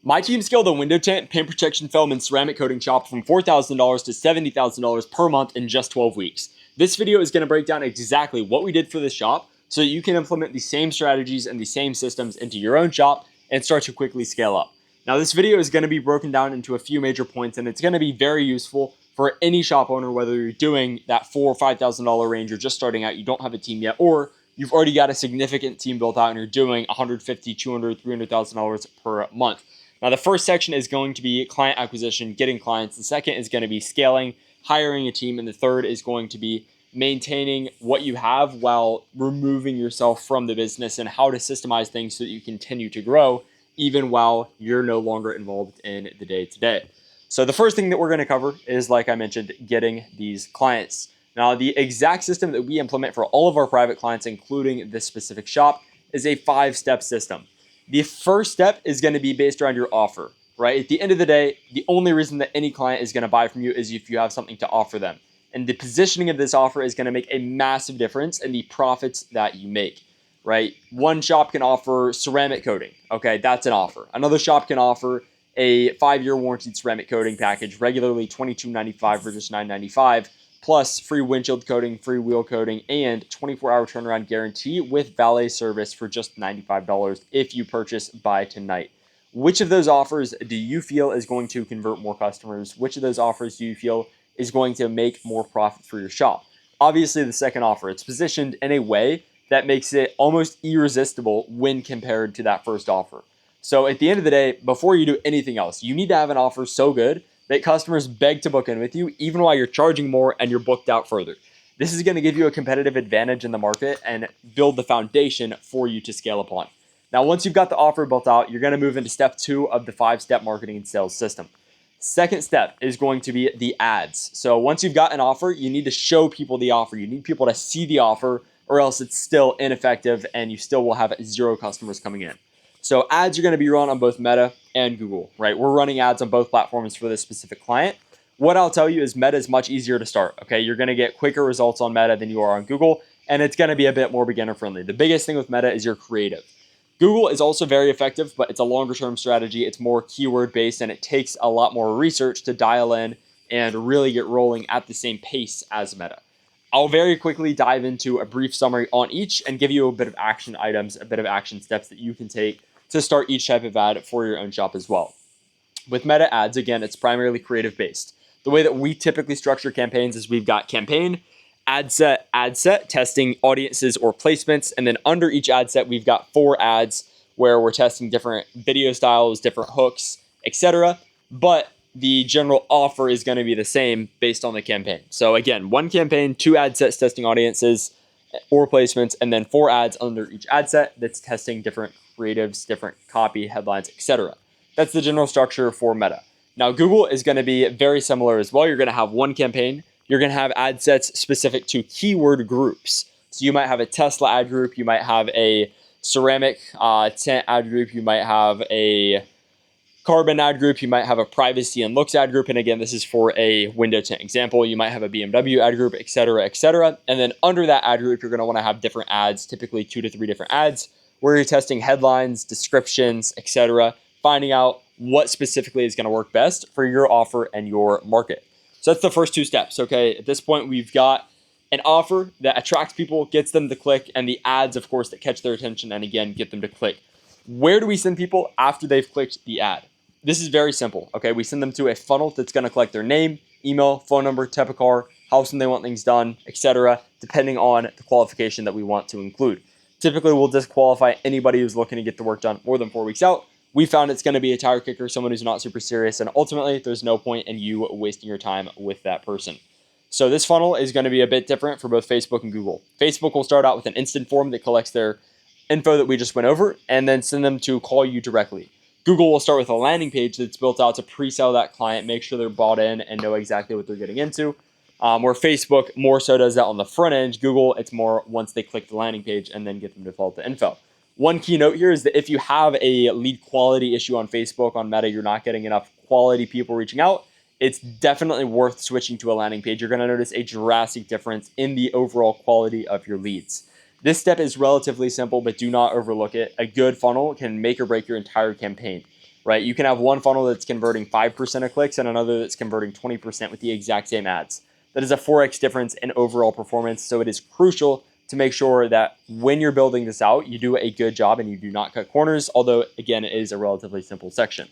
My team scaled a window tint, paint protection film, and ceramic coating shop from $4,000 to $70,000 per month in just 12 weeks. This video is going to break down exactly what we did for this shop so that you can implement the same strategies and the same systems into your own shop and start to quickly scale up. Now, this video is going to be broken down into a few major points, and it's going to be very useful for any shop owner, whether you're doing that $4,000 or $5,000 range, you're just starting out, you don't have a team yet, or you've already got a significant team built out and you're doing $150,000, $200,000, $300,000 per month. Now, the first section is going to be client acquisition, getting clients. The second is going to be scaling, hiring a team. And the third is going to be maintaining what you have while removing yourself from the business and how to systemize things so that you continue to grow even while you're no longer involved in the day-to-day. So the first thing that we're going to cover is, like I mentioned, getting these clients. Now, the exact system that we implement for all of our private clients, including this specific shop, is a 5-step system. The first step is going to be based around your offer, right? At the end of the day, the only reason that any client is going to buy from you is if you have something to offer them. And the positioning of this offer is going to make a massive difference in the profits that you make, right? One shop can offer ceramic coating. Okay, that's an offer. Another shop can offer a 5-year warranted ceramic coating package, regularly $22.95 versus $9.95. Plus free windshield coating, free wheel coating, and 24-hour turnaround guarantee with valet service for just $95 if you purchase by tonight. Which of those offers do you feel is going to convert more customers? Which of those offers do you feel is going to make more profit for your shop? Obviously, the second offer. It's positioned in a way that makes it almost irresistible when compared to that first offer. So at the end of the day, before you do anything else, you need to have an offer so good that customers beg to book in with you even while you're charging more and you're booked out further. This is going to give you a competitive advantage in the market and build the foundation for you to scale upon. Now, once you've got the offer built out, you're going to move into step 2 of the 5-step marketing and sales system. Second step is going to be the ads. So once you've got an offer, you need to show people the offer. You need people to see the offer, or else it's still ineffective and you still will have 0 customers coming in. So ads are going to be run on both Meta and Google, right? We're running ads on both platforms for this specific client. What I'll tell you is Meta is much easier to start, okay? You're going to get quicker results on Meta than you are on Google, and it's going to be a bit more beginner friendly. The biggest thing with Meta is your creative. Google is also very effective, but it's a longer term strategy. It's more keyword based, and it takes a lot more research to dial in and really get rolling at the same pace as Meta. I'll very quickly dive into a brief summary on each and give you a bit of action items, a bit of action steps that you can take to start each type of ad for your own shop as well. With Meta ads, again, it's primarily creative based. The way that we typically structure campaigns is we've got campaign, ad set, testing audiences or placements, and then under each ad set, we've got 4 ads where we're testing different video styles, different hooks, etc. But the general offer is going to be the same based on the campaign. So again, 1 campaign, 2 ad sets testing audiences or placements, and then 4 ads under each ad set that's testing different creatives, different copy, headlines, etc. That's the general structure for Meta. Now, Google is going to be very similar as well. You're going to have 1 campaign. You're going to have ad sets specific to keyword groups. So you might have a Tesla ad group. You might have a ceramic tint ad group. You might have a carbon ad group. You might have a privacy and looks ad group. And again, this is for a window tint example. You might have a BMW ad group, etc., etc. And then under that ad group, you're going to want to have different ads, typically 2 to 3 different ads, where you're testing headlines, descriptions, etc., finding out what specifically is going to work best for your offer and your market. So that's the first 2 steps, okay? At this point, we've got an offer that attracts people, gets them to click, and the ads, of course, that catch their attention and, again, get them to click. Where do we send people after they've clicked the ad? This is very simple, okay? We send them to a funnel that's going to collect their name, email, phone number, type of car, how soon they want things done, etc., depending on the qualification that we want to include. Typically, we'll disqualify anybody who's looking to get the work done more than 4 weeks out. We found it's going to be a tire kicker, someone who's not super serious, and ultimately, there's no point in you wasting your time with that person. So this funnel is going to be a bit different for both Facebook and Google. Facebook will start out with an instant form that collects their info that we just went over and then send them to call you directly. Google will start with a landing page that's built out to pre-sell that client, make sure they're bought in and know exactly what they're getting into. Where Facebook more so does that on the front end. Google, it's more once they click the landing page and then get them to fill out the info. One key note here is that if you have a lead quality issue on Facebook, on Meta, you're not getting enough quality people reaching out, it's definitely worth switching to a landing page. You're going to notice a drastic difference in the overall quality of your leads. This step is relatively simple, but do not overlook it. A good funnel can make or break your entire campaign. right? You can have one funnel that's converting 5% of clicks and another that's converting 20% with the exact same ads. That is a 4x difference in overall performance. So it is crucial to make sure that when you're building this out, you do a good job and you do not cut corners, although again, it is a relatively simple section.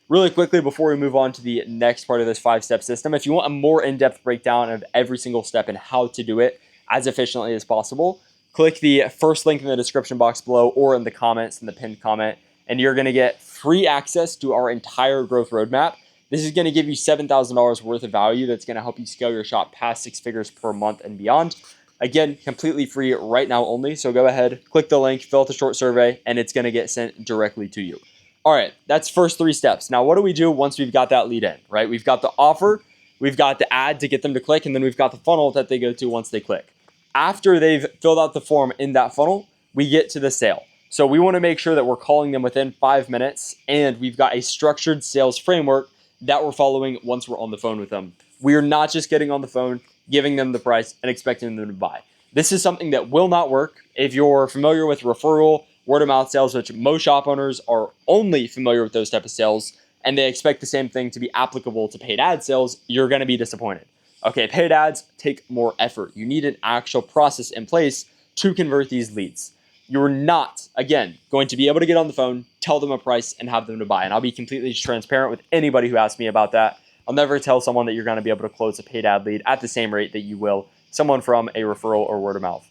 Really quickly, before we move on to the next part of this 5-step system, if you want a more in-depth breakdown of every single step and how to do it as efficiently as possible, click the first link in the description box below or in the comments in the pinned comment, and you're going to get free access to our entire growth roadmap. This is going to give you $7,000 worth of value that's going to help you scale your shop past 6 figures per month and beyond. Again, completely free right now only. So go ahead, click the link, fill out the short survey, and it's going to get sent directly to you. All right, that's first 3 steps. Now, what do we do once we've got that lead in, right? We've got the offer, we've got the ad to get them to click, and then we've got the funnel that they go to once they click. After they've filled out the form in that funnel, we get to the sale. So we want to make sure that we're calling them within 5 minutes, and we've got a structured sales framework that we're following once we're on the phone with them. We are not just getting on the phone, giving them the price, and expecting them to buy. This is something that will not work if you're familiar with referral, word of mouth sales, which most shop owners are only familiar with those type of sales, and they expect the same thing to be applicable to paid ad sales. You're going to be disappointed. Okay, paid ads take more effort. You need an actual process in place to convert these leads. You're not, again, going to be able to get on the phone, tell them a price, and have them to buy. And I'll be completely transparent with anybody who asks me about that. I'll never tell someone that you're going to be able to close a paid ad lead at the same rate that you will someone from a referral or word of mouth.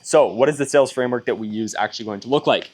So what is the sales framework that we use actually going to look like?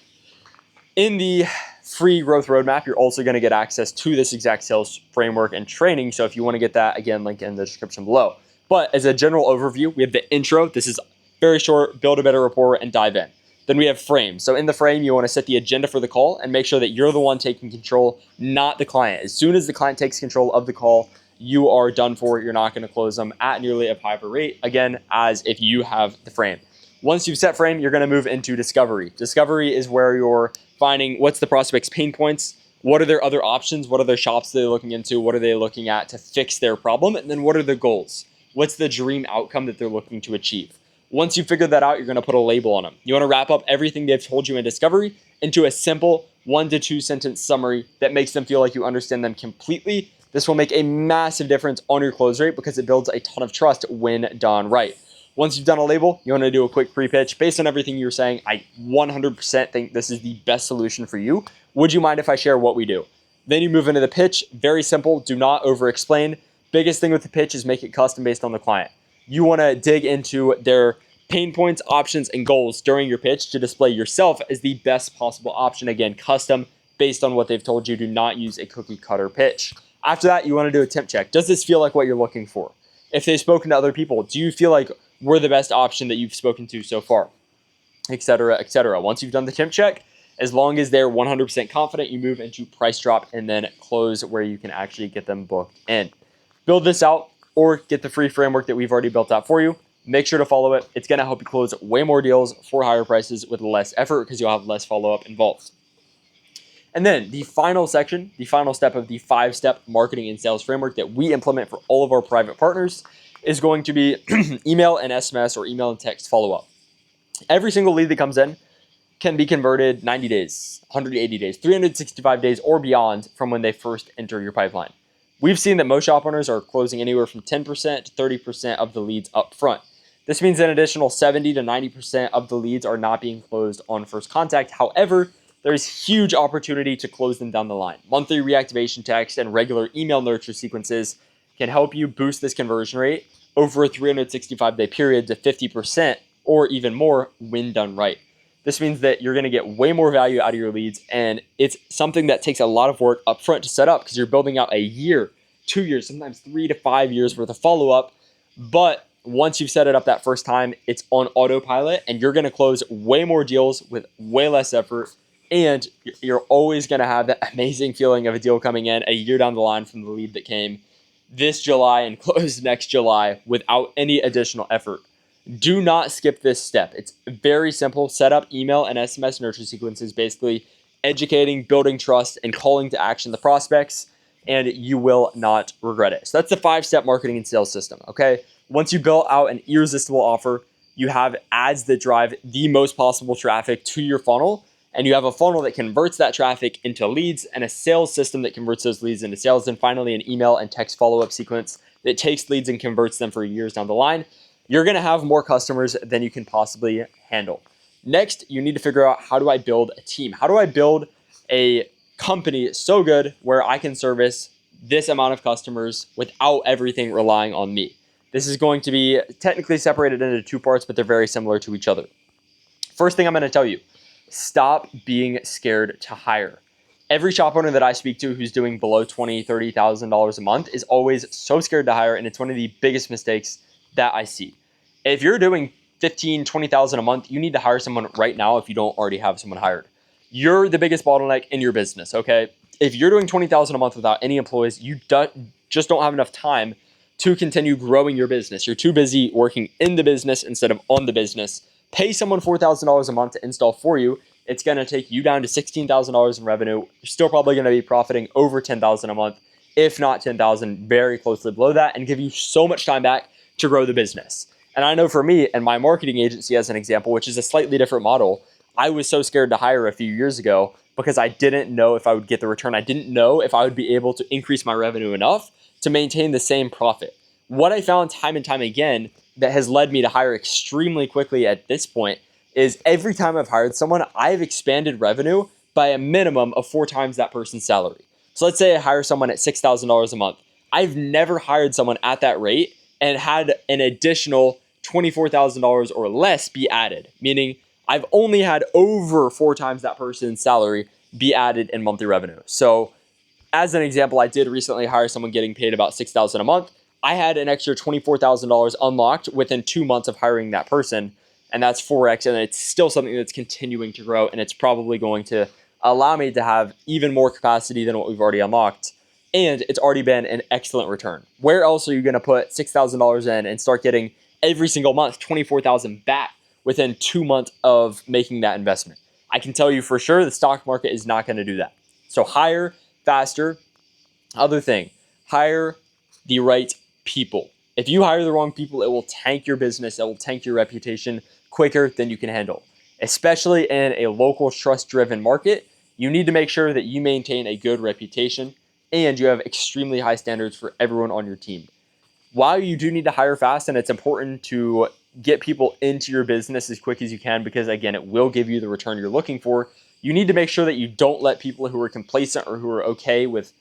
In the free growth roadmap, you're also going to get access to this exact sales framework and training. So if you want to get that, again, link in the description below. But as a general overview, we have the intro. This is very short, build a better rapport and dive in. Then we have frame. So in the frame, you want to set the agenda for the call and make sure that you're the one taking control, not the client. As soon as the client takes control of the call, you are done for. You're not going to close them at nearly a higher rate, again, as if you have the frame. Once you've set frame, you're going to move into discovery. Discovery is where you're finding what's the prospect's pain points, what are their other options, what are their shops they're looking into, what are they looking at to fix their problem, and then what are the goals? What's the dream outcome that they're looking to achieve? Once you figure that out, you're going to put a label on them. You want to wrap up everything they've told you in discovery into a simple 1 to 2 sentence summary that makes them feel like you understand them completely. This will make a massive difference on your close rate because it builds a ton of trust when done right. Once you've done a label, you want to do a quick pre-pitch. Based on everything you're saying, I 100% think this is the best solution for you. Would you mind if I share what we do? Then you move into the pitch. Very simple. Do not over-explain. Biggest thing with the pitch is make it custom based on the client. You want to dig into their pain points, options, and goals during your pitch to display yourself as the best possible option. Again, custom based on what they've told you. Do not use a cookie cutter pitch. After that, you want to do a temp check. Does this feel like what you're looking for? If they've spoken to other people, do you feel like we're the best option that you've spoken to so far? Et cetera, et cetera. Once you've done the temp check, as long as they're 100% confident, you move into price drop and then close where you can actually get them booked in. Build this out or get the free framework that we've already built out for you. Make sure to follow it. It's going to help you close way more deals for higher prices with less effort because you'll have less follow-up involved. And then the final section, the final step of the 5-step marketing and sales framework that we implement for all of our private partners is going to be email and SMS or email and text follow-up. Every single lead that comes in can be converted 90 days, 180 days, 365 days or beyond from when they first enter your pipeline. We've seen that most shop owners are closing anywhere from 10% to 30% of the leads up front. This means an additional 70 to 90% of the leads are not being closed on first contact. However, there's huge opportunity to close them down the line. Monthly reactivation text and regular email nurture sequences can help you boost this conversion rate over a 365-day period to 50% or even more when done right. This means that you're going to get way more value out of your leads, and it's something that takes a lot of work up front to set up because you're building out a year, 2 years, sometimes 3 to 5 years worth of follow-up. But once you've set it up that first time, it's on autopilot, and you're going to close way more deals with way less effort, and you're always going to have that amazing feeling of a deal coming in a year down the line from the lead that came this July and closed next July without any additional effort. Do not skip this step. It's very simple. Set up email and SMS nurture sequences, basically educating, building trust, and calling to action the prospects, and you will not regret it. So that's the 5-step marketing and sales system, okay? Once you build out an irresistible offer, you have ads that drive the most possible traffic to your funnel, and you have a funnel that converts that traffic into leads and a sales system that converts those leads into sales, and finally an email and text follow-up sequence that takes leads and converts them for years down the line, you're going to have more customers than you can possibly handle. Next, you need to figure out, how do I build a team? How do I build a company so good where I can service this amount of customers without everything relying on me? This is going to be technically separated into two parts, but they're very similar to each other. First thing I'm going to tell you, stop being scared to hire. Every shop owner that I speak to who's doing below $20,000, $30,000 a month is always so scared to hire, and it's one of the biggest mistakes that I see. If you're doing $15,000, $20,000 a month, you need to hire someone right now if you don't already have someone hired. You're the biggest bottleneck in your business, okay? If you're doing $20,000 a month without any employees, you just don't have enough time to continue growing your business. You're too busy working in the business instead of on the business. Pay someone $4,000 a month to install for you. It's going to take you down to $16,000 in revenue. You're still probably going to be profiting over $10,000 a month, if not $10,000, very closely below that, and give you so much time back to grow the business. And I know for me and my marketing agency, as an example, which is a slightly different model, I was so scared to hire a few years ago because I didn't know if I would get the return. I didn't know if I would be able to increase my revenue enough to maintain the same profit. What I found time and time again that has led me to hire extremely quickly at this point is every time I've hired someone, I've expanded revenue by a minimum of 4 times that person's salary. So let's say I hire someone at $6,000 a month. I've never hired someone at that rate and had an additional $24,000 or less be added, meaning I've only had over 4 times that person's salary be added in monthly revenue. So as an example, I did recently hire someone getting paid about $6,000 a month. I had an extra $24,000 unlocked within 2 months of hiring that person, and that's 4x, and it's still something that's continuing to grow, and it's probably going to allow me to have even more capacity than what we've already unlocked, and it's already been an excellent return. Where else are you going to put $6,000 in and start getting every single month $24,000 back within 2 months of making that investment? I can tell you for sure the stock market is not going to do that. So hire faster. Other thing, hire the right people. If you hire the wrong people, it will tank your business. It will tank your reputation quicker than you can handle. Especially in a local trust-driven market, you need to make sure that you maintain a good reputation and you have extremely high standards for everyone on your team. While you do need to hire fast, and it's important to get people into your business as quick as you can because, again, it will give you the return you're looking for, you need to make sure that you don't let people who are complacent or who are okay with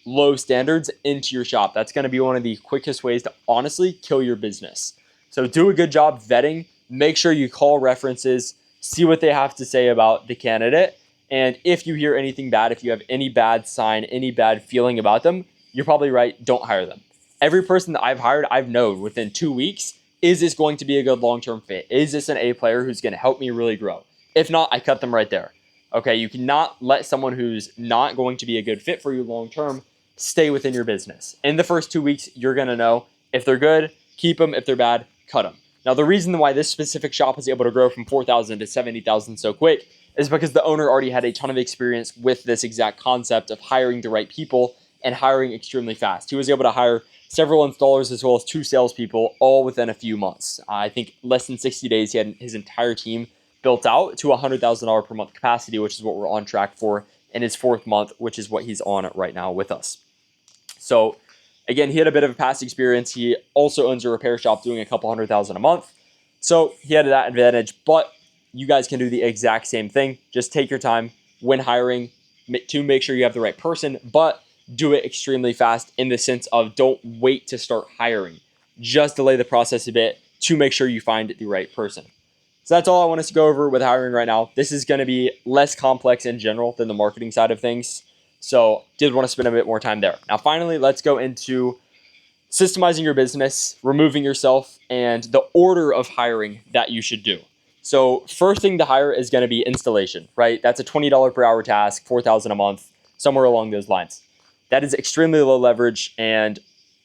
low standards into your shop. That's going to be one of the quickest ways to honestly kill your business. So do a good job vetting. Make sure you call references, see what they have to say about the candidate. And if you hear anything bad, if you have any bad sign, any bad feeling about them, you're probably right. Don't hire them. Every person that I've hired, I've known within 2 weeks, is this going to be a good long-term fit? Is this an A player who's going to help me really grow? If not, I cut them right there. Okay, you cannot let someone who's not going to be a good fit for you long-term stay within your business. In the first 2 weeks, you're going to know if they're good, keep them. If they're bad, cut them. Now, the reason why this specific shop was able to grow from 4,000 to 70,000 so quick is because the owner already had a ton of experience with this exact concept of hiring the right people and hiring extremely fast. He was able to hire several installers as well as 2 salespeople all within a few months. I think less than 60 days, he had his entire team built out to $100,000 per month capacity, which is what we're on track for in his 4th month, which is what he's on right now with us. So again, he had a bit of a past experience. He also owns a repair shop doing a couple $100,000 a month. So he had that advantage, but you guys can do the exact same thing. Just take your time when hiring to make sure you have the right person, but do it extremely fast in the sense of don't wait to start hiring. Just delay the process a bit to make sure you find the right person. So that's all I want us to go over with hiring right now. This is going to be less complex in general than the marketing side of things. So did want to spend a bit more time there. Now, finally, let's go into systemizing your business, removing yourself, and the order of hiring that you should do. So first thing to hire is going to be installation, right? That's a $20 per hour task, $4,000 a month, somewhere along those lines. That is extremely low leverage, and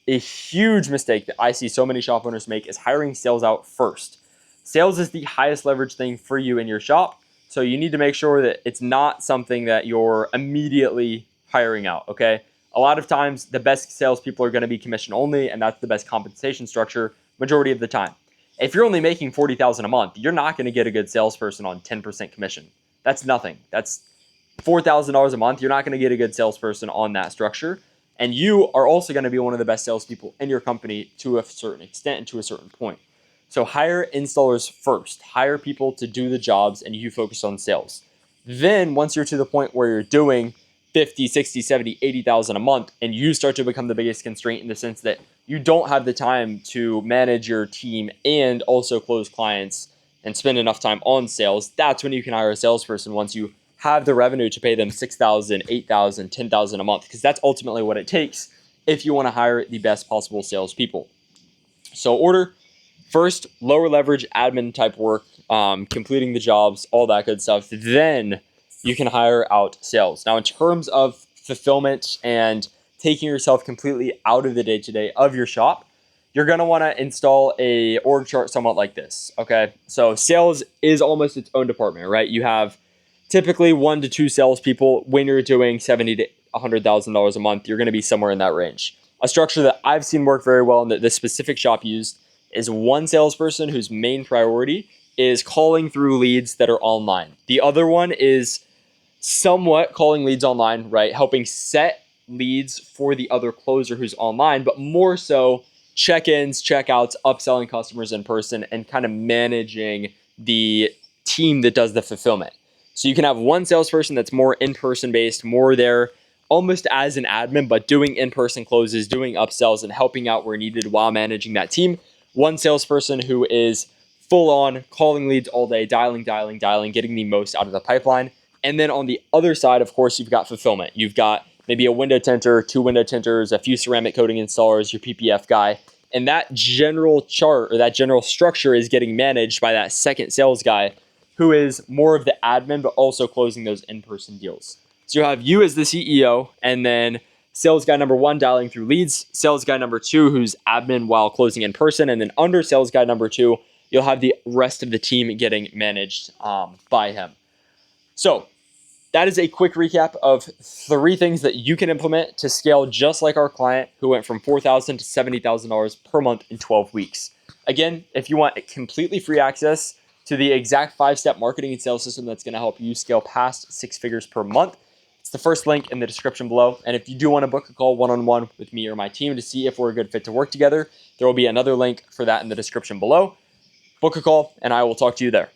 a huge mistake that I see so many shop owners make is hiring sales out first. Sales is the highest leverage thing for you in your shop, so you need to make sure that it's not something that you're immediately hiring out, okay? A lot of times, the best salespeople are going to be commission only, and that's the best compensation structure majority of the time. If you're only making $40,000 a month, you're not going to get a good salesperson on 10% commission. That's nothing. That's $4,000 a month. You're not going to get a good salesperson on that structure. And you are also going to be one of the best salespeople in your company to a certain extent and to a certain point. So hire installers first. Hire people to do the jobs and you focus on sales. Then once you're to the point where you're doing 50, 60, 70, 80,000 a month and you start to become the biggest constraint in the sense that you don't have the time to manage your team and also close clients and spend enough time on sales, that's when you can hire a salesperson once you have the revenue to pay them $6,000, $8,000, $10,000 a month, because that's ultimately what it takes if you want to hire the best possible salespeople. So order first, lower leverage admin type work, completing the jobs, all that good stuff. Then you can hire out sales. Now, in terms of fulfillment and taking yourself completely out of the day-to-day of your shop, you're going to want to install a org chart somewhat like this. Okay, so sales is almost its own department, right? You have typically 1 to 2 salespeople. When you're doing $70,000 to $100,000 a month, you're going to be somewhere in that range. A structure that I've seen work very well and that this specific shop used is one salesperson whose main priority is calling through leads that are online. The other one is somewhat calling leads online, right? Helping set leads for the other closer who's online, but more so check-ins, checkouts, upselling customers in person, and kind of managing the team that does the fulfillment. So you can have one salesperson that's more in-person based, more there almost as an admin, but doing in-person closes, doing upsells, and helping out where needed while managing that team. One salesperson who is full on calling leads all day, dialing, getting the most out of the pipeline. And then on the other side, of course, you've got fulfillment. You've got maybe a window tinter, 2 window tinters, a few ceramic coating installers, your PPF guy. And that general chart or that general structure is getting managed by that second sales guy who is more of the admin, but also closing those in-person deals. So you have you as the CEO, and then sales guy number 1 dialing through leads, sales guy number 2 who's admin while closing in person, and then under sales guy number 2, you'll have the rest of the team getting managed by him. So that is a quick recap of 3 things that you can implement to scale just like our client who went from $4,000 to $70,000 per month in 12 weeks. Again, if you want completely free access to the exact 5-step marketing and sales system that's going to help you scale past 6 figures per month, it's the first link in the description below. And if you do want to book a call one-on-one with me or my team to see if we're a good fit to work together, there will be another link for that in the description below. Book a call and I will talk to you there.